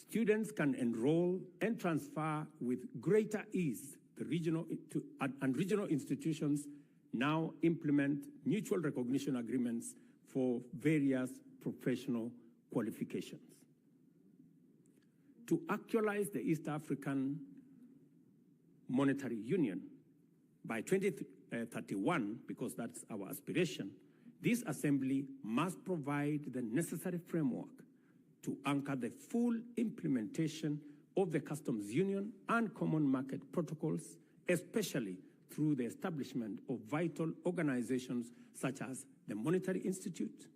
Students can enroll and transfer with greater ease. The regional institutions now implement mutual recognition agreements for various professional qualifications. To actualize the East African Monetary Union by 2031, because that's our aspiration, this assembly must provide the necessary framework to anchor the full implementation of the customs union and common market protocols, especially through the establishment of vital organizations such as the Monetary Institute,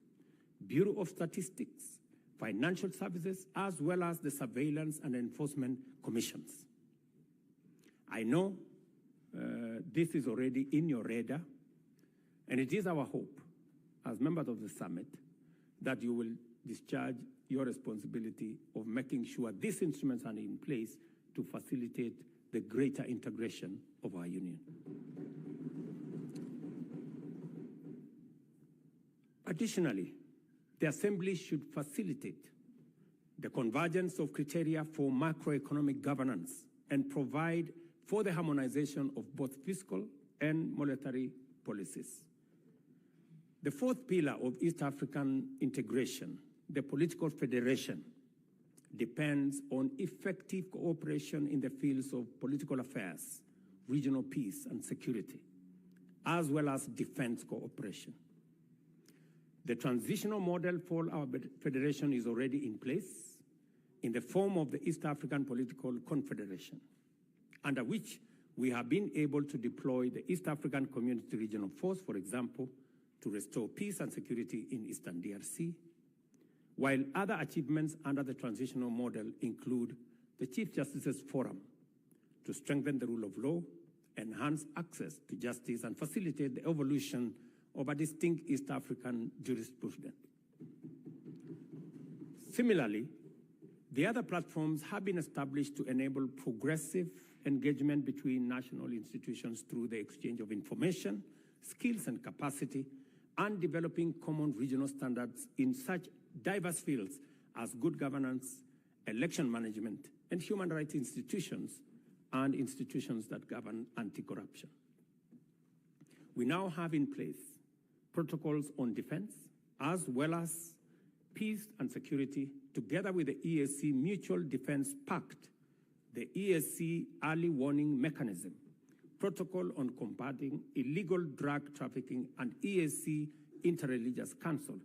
Bureau of Statistics, Financial Services, as well as the Surveillance and Enforcement Commissions. I know this is already in your radar, and it is our hope, as members of the summit, that you will discharge your responsibility of making sure these instruments are in place to facilitate the greater integration of our union. Additionally, the Assembly should facilitate the convergence of criteria for macroeconomic governance and provide for the harmonization of both fiscal and monetary policies. The fourth pillar of East African integration, the political federation, depends on effective cooperation in the fields of political affairs, regional peace and security, as well as defense cooperation. The transitional model for our federation is already in place in the form of the East African Political Confederation, under which we have been able to deploy the East African Community Regional Force, for example, to restore peace and security in Eastern DRC, while other achievements under the transitional model include the Chief Justice's Forum to strengthen the rule of law, enhance access to justice, and facilitate the evolution of a distinct East African jurisprudence. Similarly, the other platforms have been established to enable progressive engagement between national institutions through the exchange of information, skills, and capacity, and developing common regional standards in such diverse fields as good governance, election management, and human rights institutions, and institutions that govern anti-corruption. We now have in place protocols on defense, as well as peace and security, together with the EAC Mutual Defense Pact, the EAC Early Warning Mechanism, Protocol on Combating Illegal Drug Trafficking, and EAC Interreligious Council,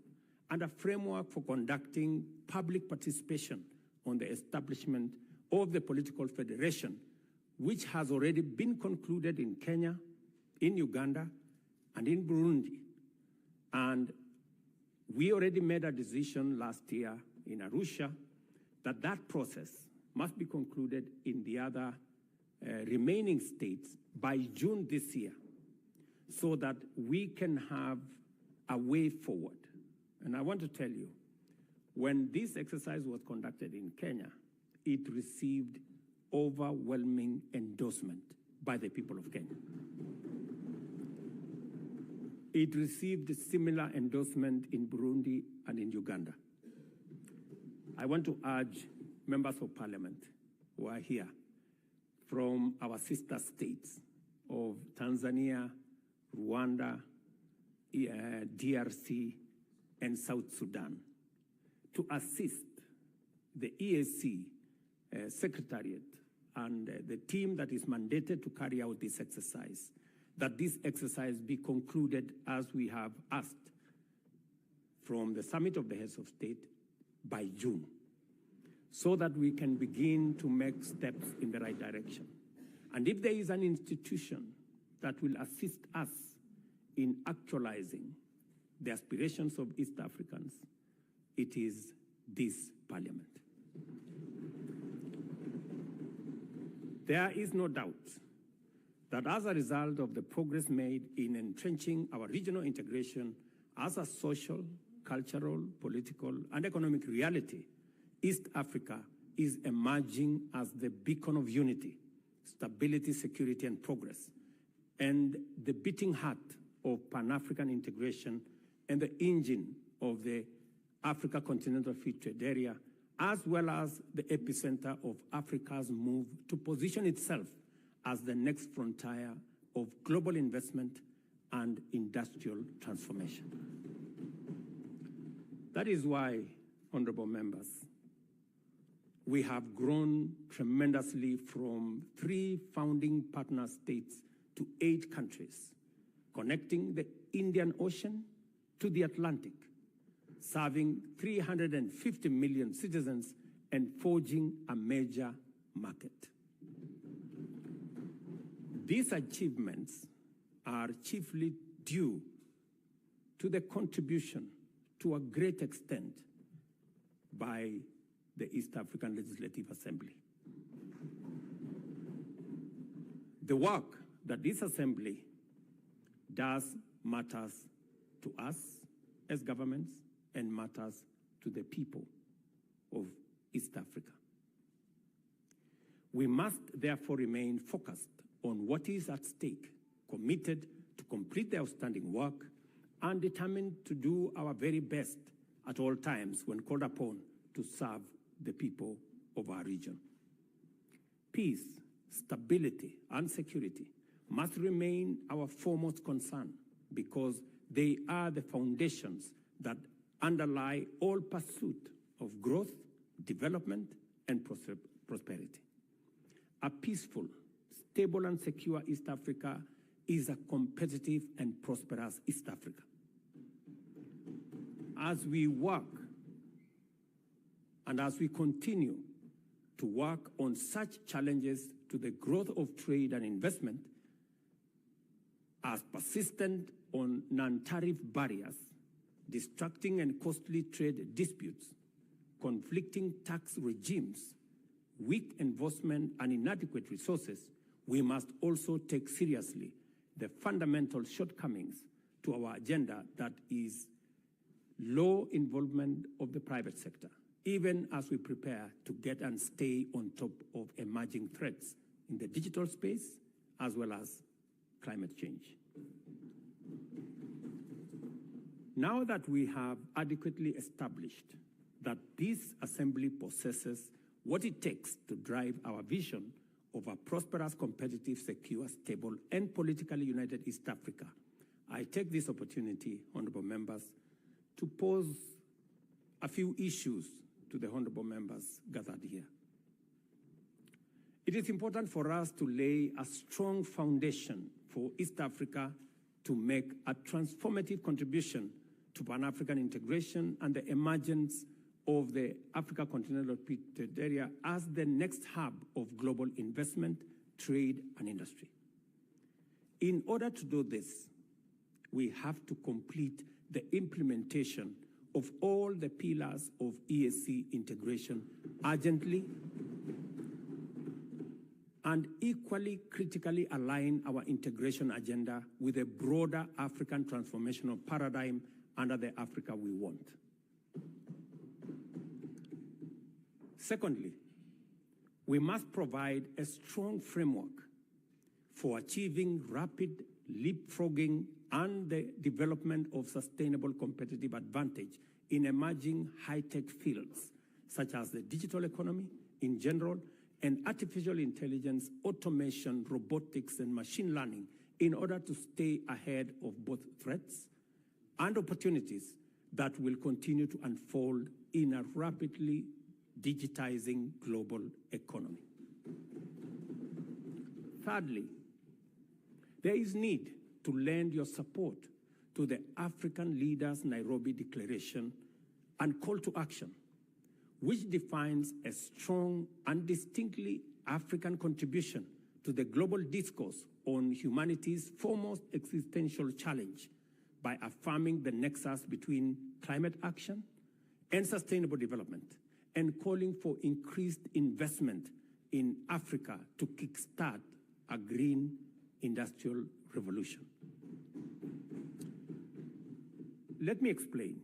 and a framework for conducting public participation on the establishment of the political federation, which has already been concluded in Kenya, in Uganda, and in Burundi. And we already made a decision last year in Arusha that that process must be concluded in the other remaining states by June this year, so that we can have a way forward. And I want to tell you, when this exercise was conducted in Kenya, it received overwhelming endorsement by the people of Kenya. It received similar endorsement in Burundi and in Uganda. I want to urge members of parliament who are here from our sister states of Tanzania, Rwanda, DRC, and South Sudan to assist the EAC Secretariat and the team that is mandated to carry out this exercise, that this exercise be concluded as we have asked from the Summit of the Heads of State by June, so that we can begin to make steps in the right direction. And if there is an institution that will assist us in actualizing the aspirations of East Africans, it is this parliament. There is no doubt that as a result of the progress made in entrenching our regional integration as a social, cultural, political, and economic reality, East Africa is emerging as the beacon of unity, stability, security, and progress, and the beating heart of Pan-African integration and the engine of the Africa Continental Free Trade Area as well as the epicenter of Africa's move to position itself as the next frontier of global investment and industrial transformation. That is why, honorable members, we have grown tremendously from 3 founding partner states to 8 countries, connecting the Indian Ocean to the Atlantic, serving 350 million citizens and forging a major market. These achievements are chiefly due to the contribution, to a great extent, by the East African Legislative Assembly. The work that this assembly does matters to us as governments and matters to the people of East Africa. We must therefore remain focused on what is at stake, committed to complete the outstanding work, and determined to do our very best at all times when called upon to serve the people of our region. Peace, stability, and security must remain our foremost concern because they are the foundations that underlie all pursuit of growth, development, and prosperity. A peaceful, stable, and secure East Africa is a competitive and prosperous East Africa. As we work and as we continue to work on such challenges to the growth of trade and investment, as persistent on non-tariff barriers, distracting and costly trade disputes, conflicting tax regimes, weak enforcement, and inadequate resources, we must also take seriously the fundamental shortcomings to our agenda that is low involvement of the private sector, even as we prepare to get and stay on top of emerging threats in the digital space as well as climate change. Now that we have adequately established that this assembly possesses what it takes to drive our vision of a prosperous, competitive, secure, stable, and politically united East Africa, I take this opportunity, honorable members, to pose a few issues to the honorable members gathered here. It is important for us to lay a strong foundation for East Africa to make a transformative contribution to Pan-African integration and the emergence of the Africa Continental Repeated Area as the next hub of global investment, trade, and industry. In order to do this, we have to complete the implementation of all the pillars of EAC integration urgently and equally critically align our integration agenda with a broader African transformational paradigm under the Africa we want. Secondly, we must provide a strong framework for achieving rapid leapfrogging and the development of sustainable competitive advantage in emerging high-tech fields, such as the digital economy in general, and artificial intelligence, automation, robotics, and machine learning in order to stay ahead of both threats and opportunities that will continue to unfold in a rapidly digitizing global economy. Thirdly, there is need to lend your support to the African Leaders Nairobi Declaration and call to action, which defines a strong and distinctly African contribution to the global discourse on humanity's foremost existential challenge by affirming the nexus between climate action and sustainable development and calling for increased investment in Africa to kickstart a green industrial revolution. Let me explain,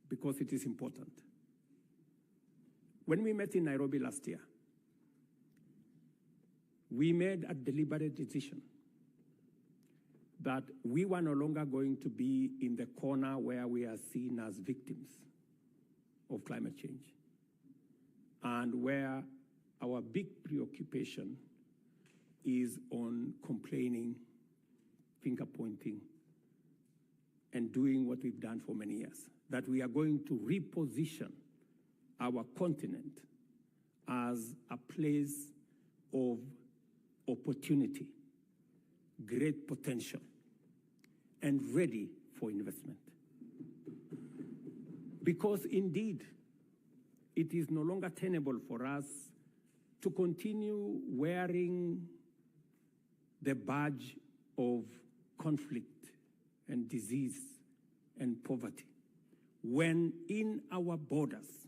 because it is important. When we met in Nairobi last year, we made a deliberate decision that we were no longer going to be in the corner where we are seen as victims of climate change. and where our big preoccupation is on complaining, finger-pointing, and doing what we've done for many years, that we are going to reposition our continent as a place of opportunity, great potential, and ready for investment. Because indeed, it is no longer tenable for us to continue wearing the badge of conflict and disease and poverty, when in our borders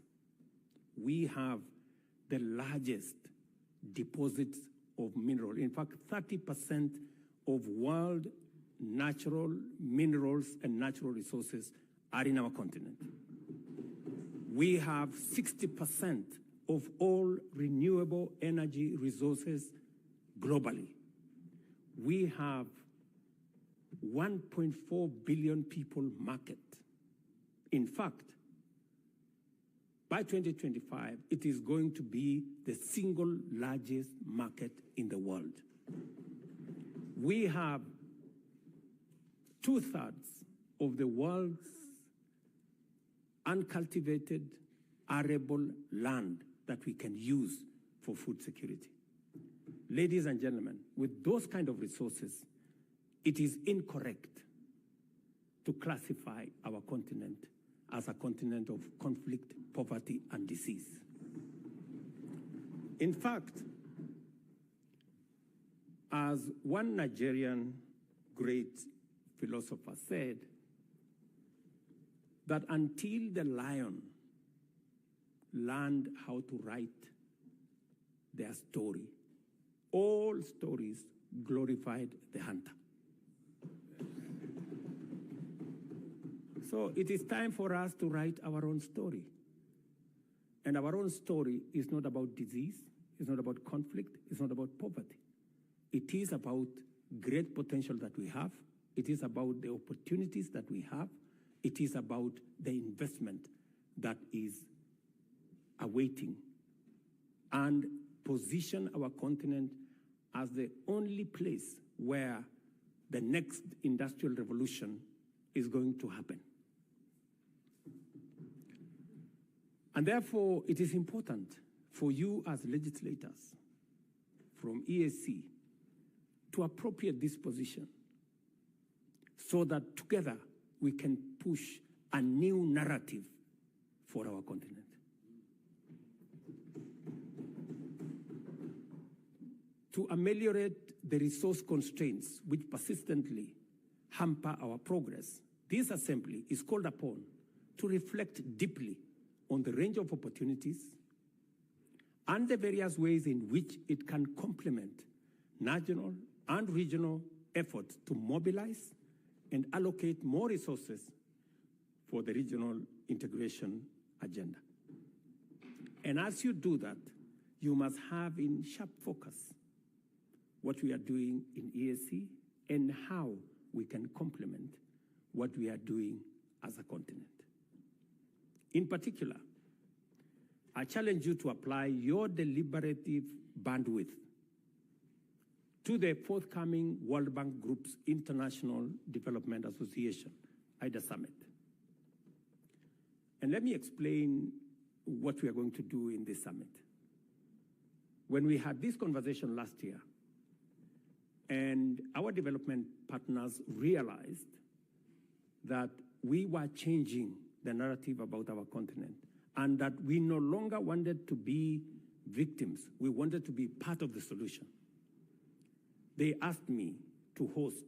we have the largest deposits of mineral. In fact, 30% of world natural minerals and natural resources are in our continent. We have 60% of all renewable energy resources globally. We have 1.4 billion people market. In fact, by 2025, it is going to be the single largest market in the world. We have 2/3 of the world's uncultivated, arable land that we can use for food security. Ladies and gentlemen, with those kind of resources, it is incorrect to classify our continent as a continent of conflict, poverty, and disease. In fact, as one Nigerian great philosopher said, that until the lion learned how to write their story, all stories glorified the hunter. So it is time for us to write our own story. And our own story is not about disease, it's not about conflict, it's not about poverty. It is about great potential that we have. It is about the opportunities that we have. It is about the investment that is awaiting, and position our continent as the only place where the next industrial revolution is going to happen. And therefore, it is important for you as legislators from EAC to appropriate this position so that together we can push a new narrative for our continent. To ameliorate the resource constraints which persistently hamper our progress, this assembly is called upon to reflect deeply on the range of opportunities and the various ways in which it can complement national and regional efforts to mobilize and allocate more resources for the regional integration agenda. And as you do that, you must have in sharp focus what we are doing in EAC and how we can complement what we are doing as a continent. In particular, I challenge you to apply your deliberative bandwidth to the forthcoming World Bank Group's International Development Association, IDA Summit. And let me explain what we are going to do in this summit. When we had this conversation last year, and our development partners realized that we were changing the narrative about our continent and that we no longer wanted to be victims, we wanted to be part of the solution. They asked me to host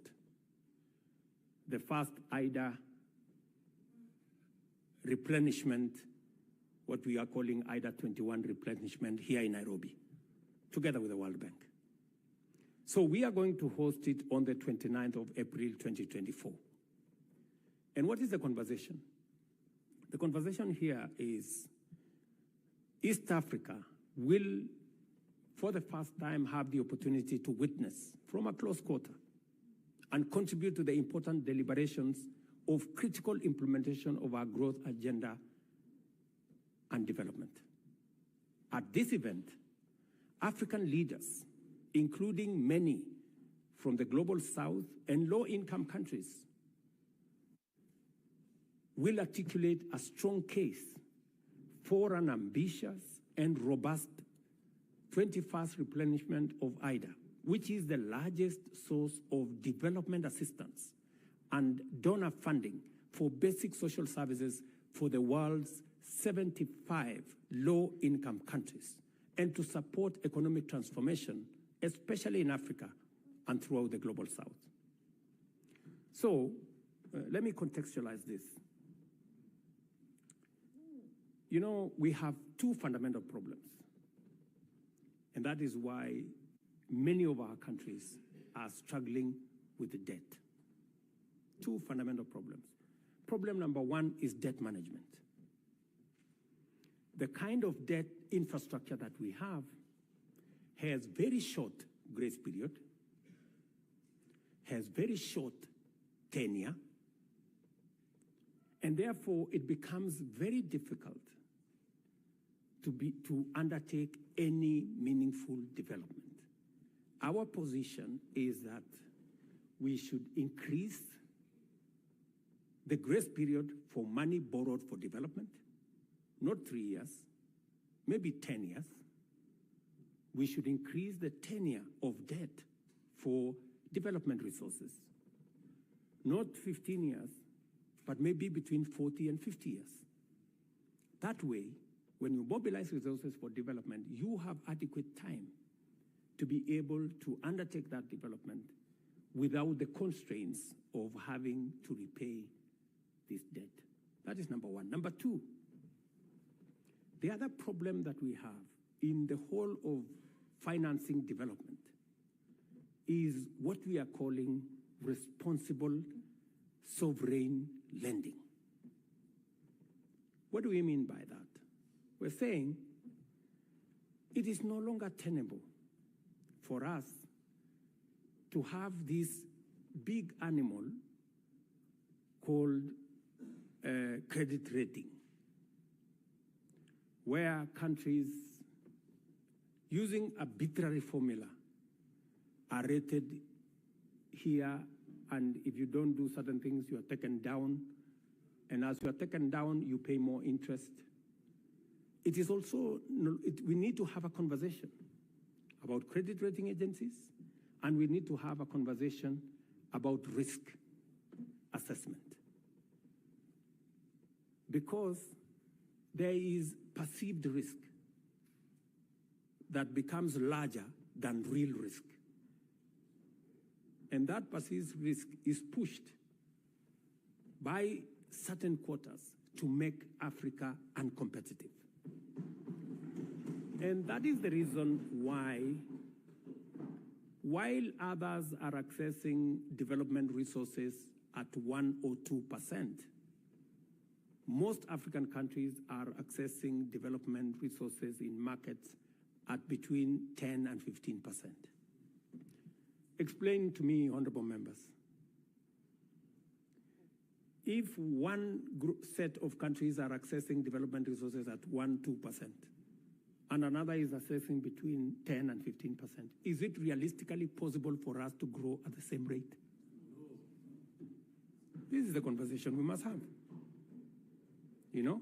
the first IDA replenishment, what we are calling IDA 21 replenishment here in Nairobi, together with the World Bank. So we are going to host it on the 29th of April, 2024. And what is the conversation? The conversation here is East Africa will, for the first time, have the opportunity to witness from a close quarter and contribute to the important deliberations of critical implementation of our growth agenda and development. At this event, African leaders, including many from the global south and low-income countries, will articulate a strong case for an ambitious and robust 21st replenishment of IDA, which is the largest source of development assistance and donor funding for basic social services for the world's 75 low-income countries, and to support economic transformation, especially in Africa and throughout the global south. So let me contextualize this. You know, we have two fundamental problems, and that is why many of our countries are struggling with the debt. Two fundamental problems. Problem number one is debt management. The kind of debt infrastructure that we have has very short grace period, has very short tenure, and therefore it becomes very difficult to undertake any meaningful development. Our position is that we should increase the grace period for money borrowed for development, not 3 years, maybe 10 years. We should increase the tenure of debt for development resources, not 15 years, but maybe between 40 and 50 years. That way, when you mobilize resources for development, you have adequate time to be able to undertake that development without the constraints of having to repay this debt. That is number one. Number two, the other problem that we have in the whole of financing development is what we are calling responsible sovereign lending. What do we mean by that? We're saying it is no longer tenable for us to have this big animal called credit rating, where countries using arbitrary formula are rated here, and if you don't do certain things, you are taken down, and as you are taken down, you pay more interest. It is also, we need to have a conversation about credit rating agencies, and we need to have a conversation about risk assessment. Because there is perceived risk that becomes larger than real risk. And that perceived risk is pushed by certain quarters to make Africa uncompetitive. And that is the reason why, while others are accessing development resources at 1 or 2%, most African countries are accessing development resources in markets at between 10 and 15%. Explain to me, honorable members, if one set of countries are accessing development resources at 1, 2%, and another is accessing between 10 and 15%, is it realistically possible for us to grow at the same rate? This is the conversation we must have. You know?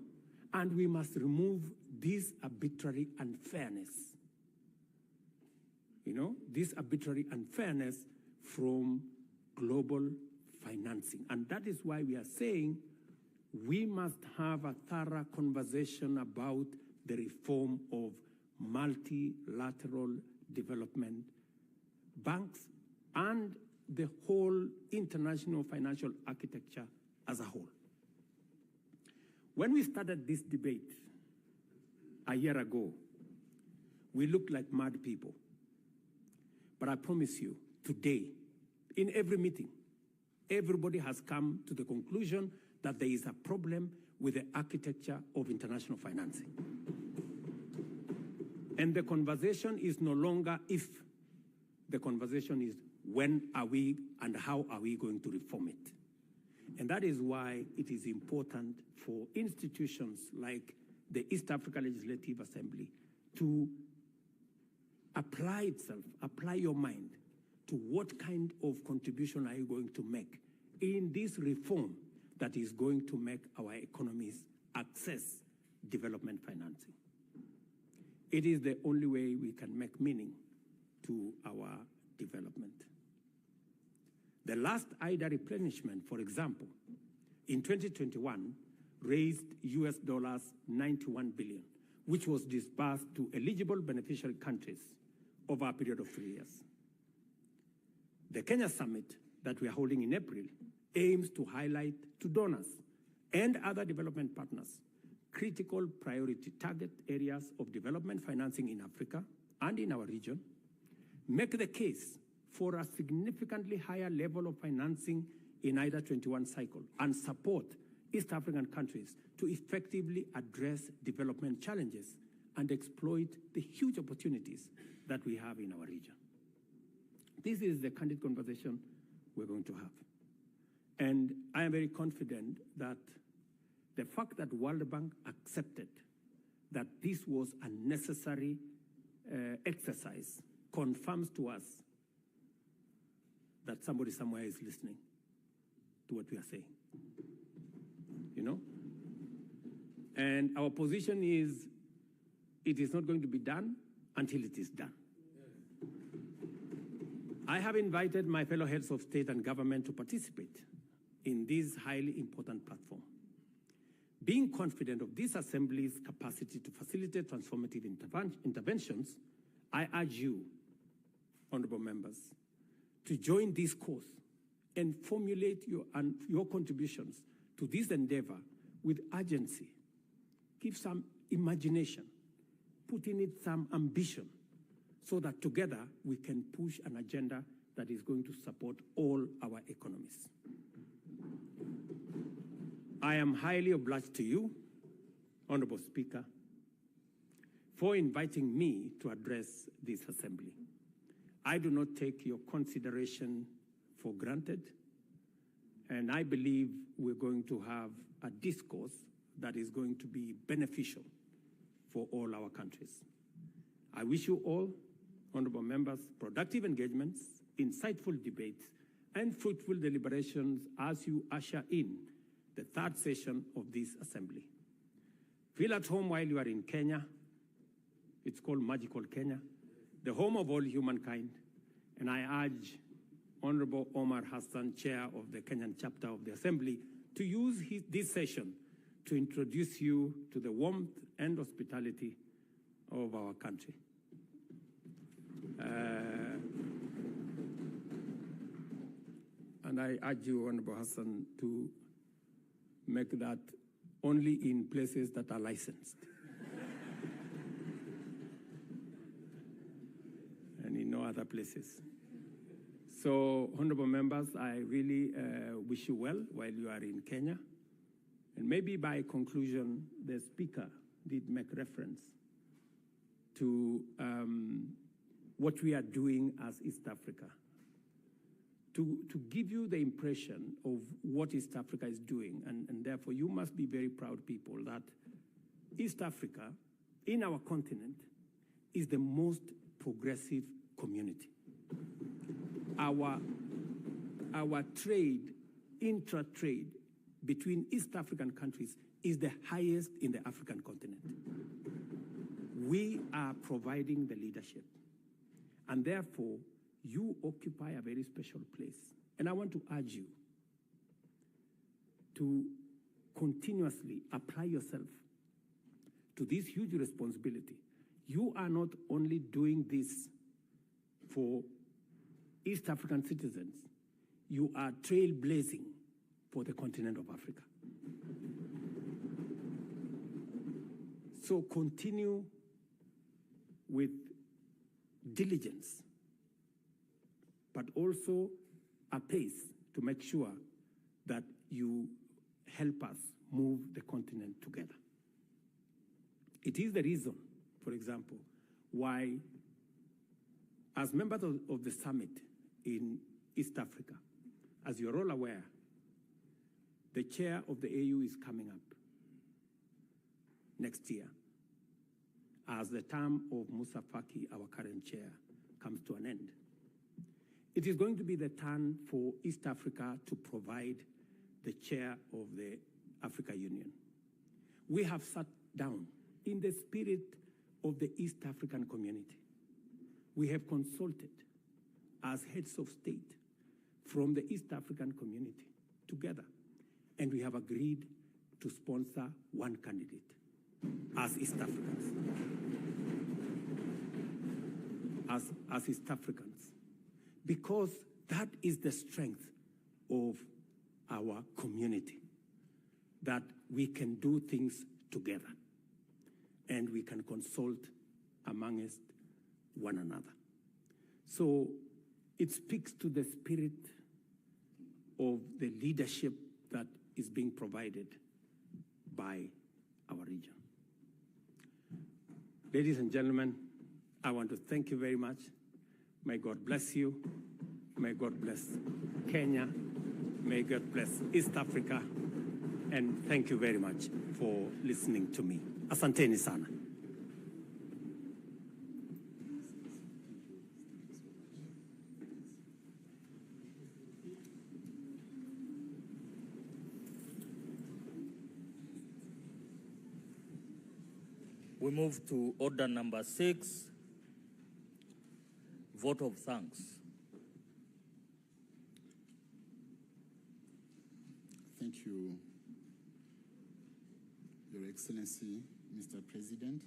And we must remove this arbitrary unfairness. You know, this arbitrary unfairness from global financing. And that is why we are saying we must have a thorough conversation about the reform of multilateral development banks and the whole international financial architecture as a whole. When we started this debate a year ago, we looked like mad people. But I promise you, today, in every meeting, everybody has come to the conclusion that there is a problem with the architecture of international financing. And the conversation is no longer if, the conversation is when are we and how are we going to reform it. And that is why it is important for institutions like the East Africa Legislative Assembly to apply your mind to what kind of contribution are you going to make in this reform that is going to make our economies access development financing. It is the only way we can make meaning to our development. The last IDA replenishment, for example, in 2021, raised US $91 billion, which was disbursed to eligible beneficiary countries over a period of 3 years. The Kenya Summit that we are holding in April aims to highlight to donors and other development partners critical priority target areas of development financing in Africa and in our region, make the case for a significantly higher level of financing in IDA 21 cycle, and support East African countries to effectively address development challenges and exploit the huge opportunities that we have in our region. This is the candid conversation we're going to have. And I am very confident that the fact that World Bank accepted that this was a necessary exercise confirms to us that somebody somewhere is listening to what we are saying, you know? And our position is, it is not going to be done until it is done. I have invited my fellow heads of state and government to participate in this highly important platform. Being confident of this Assembly's capacity to facilitate transformative interventions, I urge you, honorable members, to join this course and formulate your contributions to this endeavor with urgency. Give some imagination, put in it some ambition, so that together we can push an agenda that is going to support all our economies. I am highly obliged to you, Honorable Speaker, for inviting me to address this Assembly. I do not take your consideration for granted, and I believe we're going to have a discourse that is going to be beneficial for all our countries. I wish you all, honorable members, productive engagements, insightful debates, and fruitful deliberations as you usher in the third session of this Assembly. Feel at home while you are in Kenya. It's called Magical Kenya, the home of all humankind. And I urge Honorable Omar Hassan, Chair of the Kenyan chapter of the Assembly, to use this session to introduce you to the warmth and hospitality of our country. And I urge you, Honorable Hassan, to make that only in places that are licensed. And in no other places. So, honorable members, I really wish you well while you are in Kenya. And maybe by conclusion, the Speaker did make reference to what we are doing as East Africa. To give you the impression of what East Africa is doing, and therefore you must be very proud people that East Africa, in our continent, is the most progressive community. Our trade, intra-trade between East African countries is the highest in the African continent. We are providing the leadership, and therefore you occupy a very special place. And I want to urge you to continuously apply yourself to this huge responsibility. You are not only doing this for East African citizens, you are trailblazing for the continent of Africa. So continue with diligence, but also a pace to make sure that you help us move the continent together. It is the reason, for example, why, as members of the summit in East Africa, as you're all aware, the chair of the AU is coming up next year. as the term of Musa Faki, our current chair, comes to an end. It is going to be the turn for East Africa to provide the chair of the Africa Union. We have sat down in the spirit of the East African community. We have consulted as heads of state from the East African community together, and we have agreed to sponsor one candidate as East Africans. As East Africans, because that is the strength of our community, that we can do things together and we can consult amongst one another. So it speaks to the spirit of the leadership that is being provided by our region. Ladies and gentlemen, I want to thank you very much. May God bless you. May God bless Kenya. May God bless East Africa. And thank you very much for listening to me. Asanteni sana. We move to order number 6, vote of thanks. Thank you, Your Excellency, Mr. President,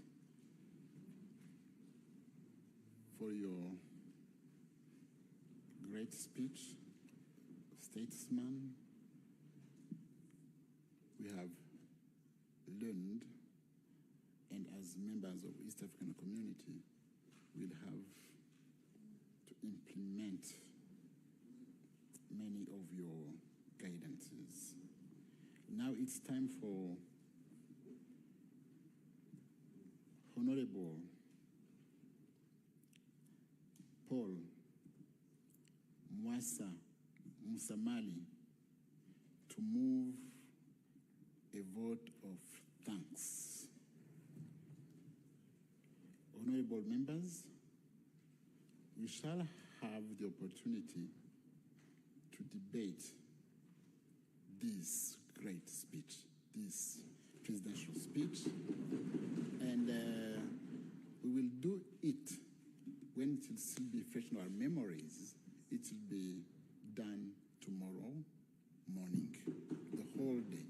for your great speech, statesman. We have learned, and as members of East African community, we'll have to implement many of your guidances. Now it's time for Honorable Paul Musamali to move a vote of thanks. Honorable members, we shall have the opportunity to debate this great speech, this presidential speech, and we will do it when it will still be fresh in our memories. It will be done tomorrow morning, the whole day.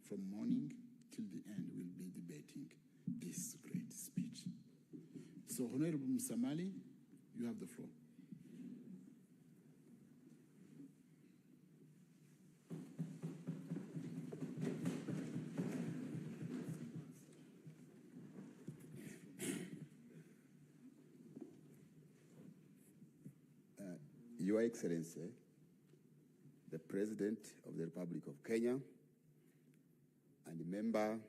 From morning till the end, we'll be debating this great speech. So, Honorable Musamali, you have the floor. Your Excellency, the President of the Republic of Kenya and a member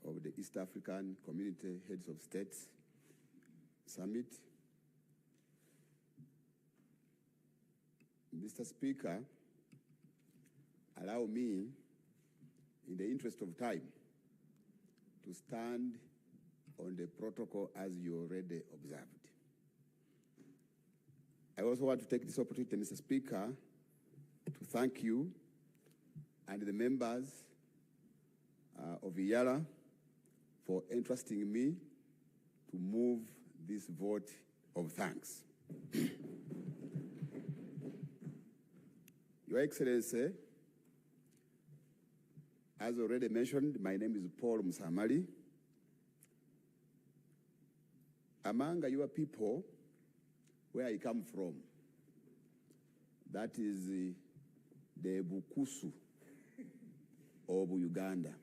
of the East African Community Heads of States Summit, Mr. Speaker, allow me, in the interest of time, to stand on the protocol as you already observed. I also want to take this opportunity, Mr. Speaker, to thank you and the members of Eala for entrusting me to move this vote of thanks. Your Excellency, as already mentioned, my name is Paul Musamali. Among your people, where I come from, that is the Bukusu of Uganda.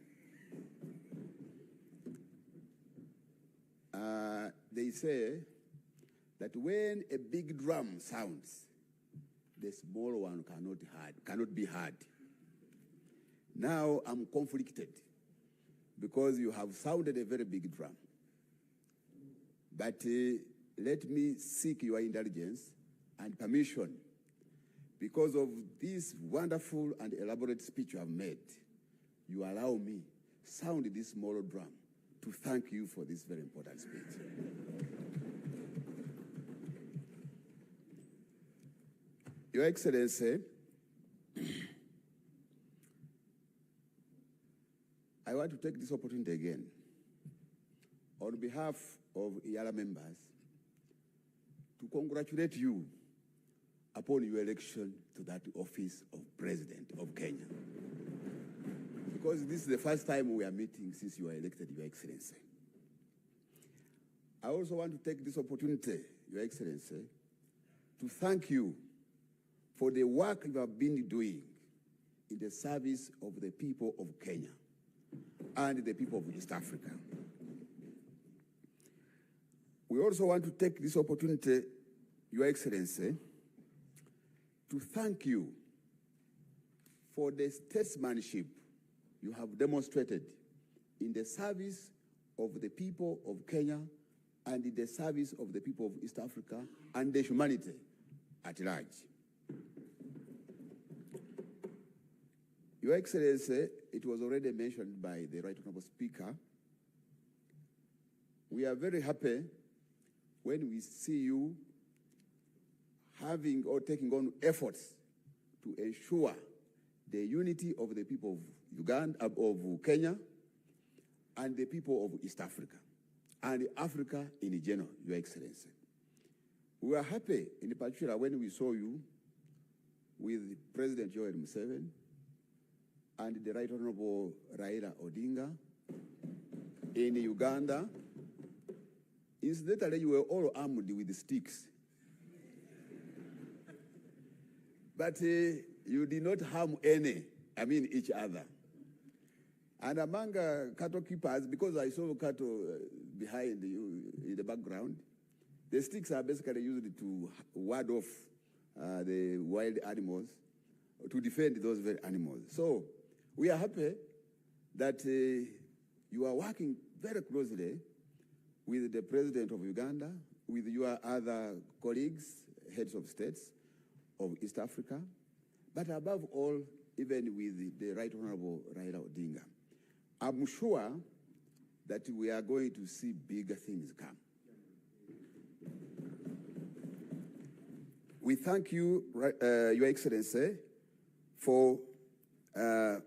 They say that when a big drum sounds, the small one cannot be heard. Now I'm conflicted because you have sounded a very big drum. But let me seek your indulgence and permission because of this wonderful and elaborate speech you have made. You allow me sound this small drum to thank you for this very important speech. Your Excellency, I want to take this opportunity again, on behalf of Eala members, to congratulate you upon your election to that office of President of Kenya. Because this is the first time we are meeting since you were elected, Your Excellency. I also want to take this opportunity, Your Excellency, to thank you for the work you have been doing in the service of the people of Kenya and the people of East Africa. We also want to take this opportunity, Your Excellency, to thank you for the statesmanship you have demonstrated in the service of the people of Kenya and in the service of the people of East Africa and the humanity at large. Your Excellency, it was already mentioned by the Right Honourable Speaker, we are very happy when we see you having or taking on efforts to ensure the unity of the people of Uganda, of Kenya, and the people of East Africa, and Africa in general, Your Excellency. We were happy, in particular, when we saw you with President Yoweri Museveni and the Right Honourable Raila Odinga in Uganda. Incidentally, you were all armed with sticks. But you did not harm each other. And among cattle keepers, because I saw cattle behind you in the background, the sticks are basically used to ward off the wild animals, to defend those very animals. So we are happy that you are working very closely with the President of Uganda, with your other colleagues, heads of states of East Africa, but above all, even with the Right Honourable Raila Odinga. I'm sure that we are going to see bigger things come. We thank you, Your Excellency, for the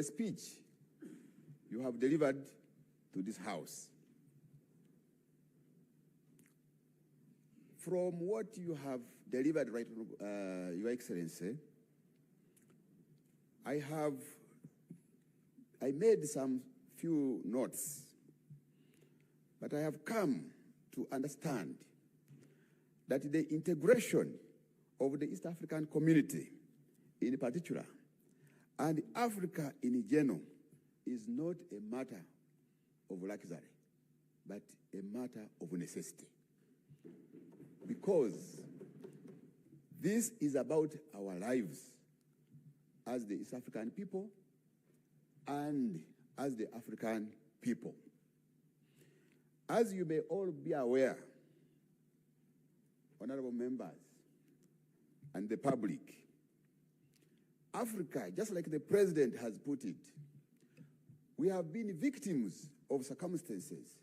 speech you have delivered to this House. From what you have delivered, Your Excellency, I made some few notes, but I have come to understand that the integration of the East African community in particular and Africa in general is not a matter of luxury, but a matter of necessity. Because this is about our lives as the East African people and as the African people. As you may all be aware, honorable members and the public, Africa, just like the president has put it, we have been victims of circumstances.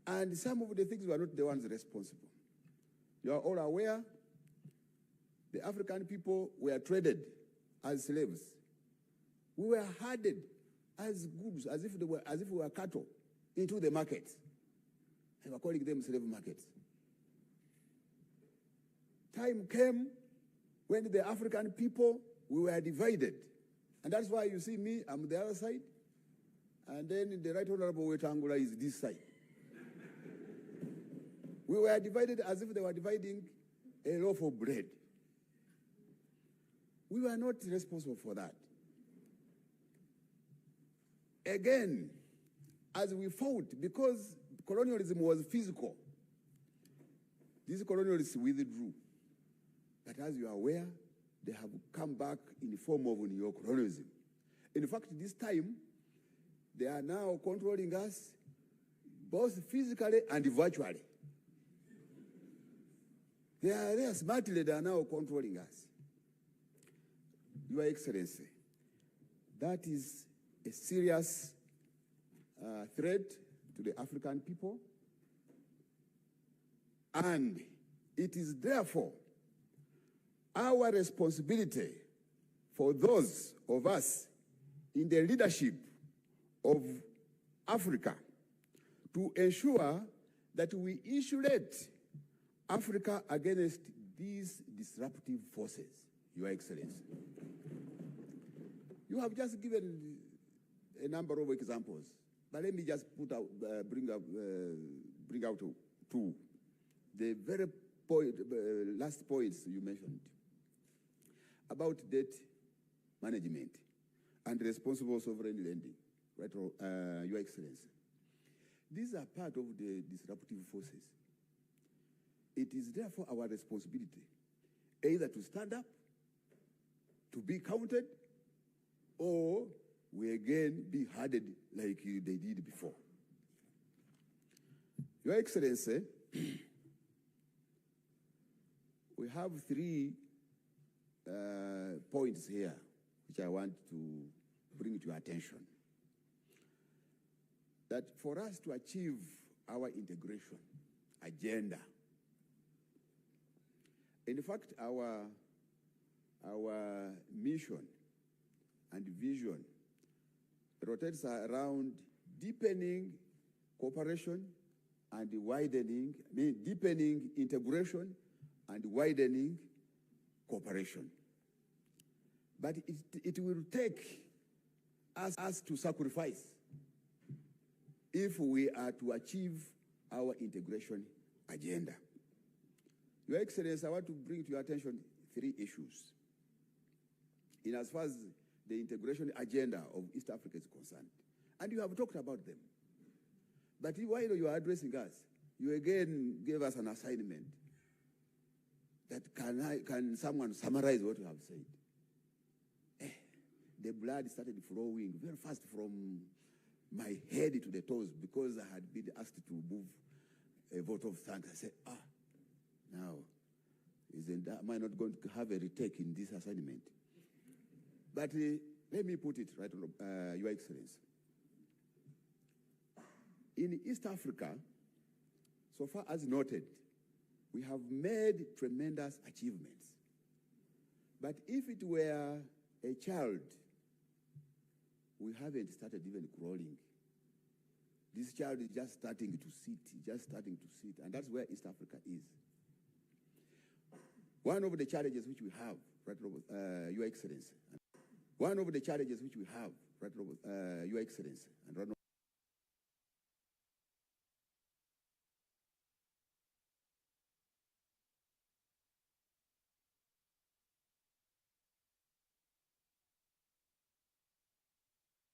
And some of the things were not the ones responsible. You are all aware, the African people were traded as slaves. We were herded as goods, as if we were cattle, into the market. They were calling them slave markets. Time came when the African people, we were divided. And that's why you see me, I'm the other side. And then the Right Honourable Wetangula is this side. We were divided as if they were dividing a loaf of bread. We were not responsible for that. Again, as we fought, because colonialism was physical, these colonialists withdrew. But as you are aware, they have come back in the form of neo-colonialism. In fact, this time, they are now controlling us both physically and virtually. They are smartly, they are now controlling us. Your Excellency, that is a serious threat to the African people, and it is therefore our responsibility for those of us in the leadership of Africa to ensure that we insulate Africa against these disruptive forces, Your Excellency. You have just given a number of examples, but let me just bring out two. The very last points you mentioned about debt management and responsible sovereign lending, right, Your Excellency. These are part of the disruptive forces. It is therefore our responsibility either to stand up, to be counted, or we again be hardened like they did before. Your Excellency, we have three points here which I want to bring to your attention. That for us to achieve our integration agenda, in fact, our mission and vision rotates around deepening cooperation and widening, deepening integration and widening cooperation. But it will take us to sacrifice if we are to achieve our integration agenda. Your Excellency, I want to bring to your attention three issues in as far as the integration agenda of East Africa is concerned. And you have talked about them. But while you are addressing us, you again gave us an assignment that can someone summarize what you have said? The blood started flowing very fast from my head to the toes because I had been asked to move a vote of thanks. I said, now, am I not going to have a retake in this assignment? But let me put it right, Your Excellency. In East Africa, so far as noted, we have made tremendous achievements. But if it were a child, we haven't started even crawling. This child is just starting to sit, and that's where East Africa is. One of the challenges which we have, right, Your Excellency, Your Excellency, and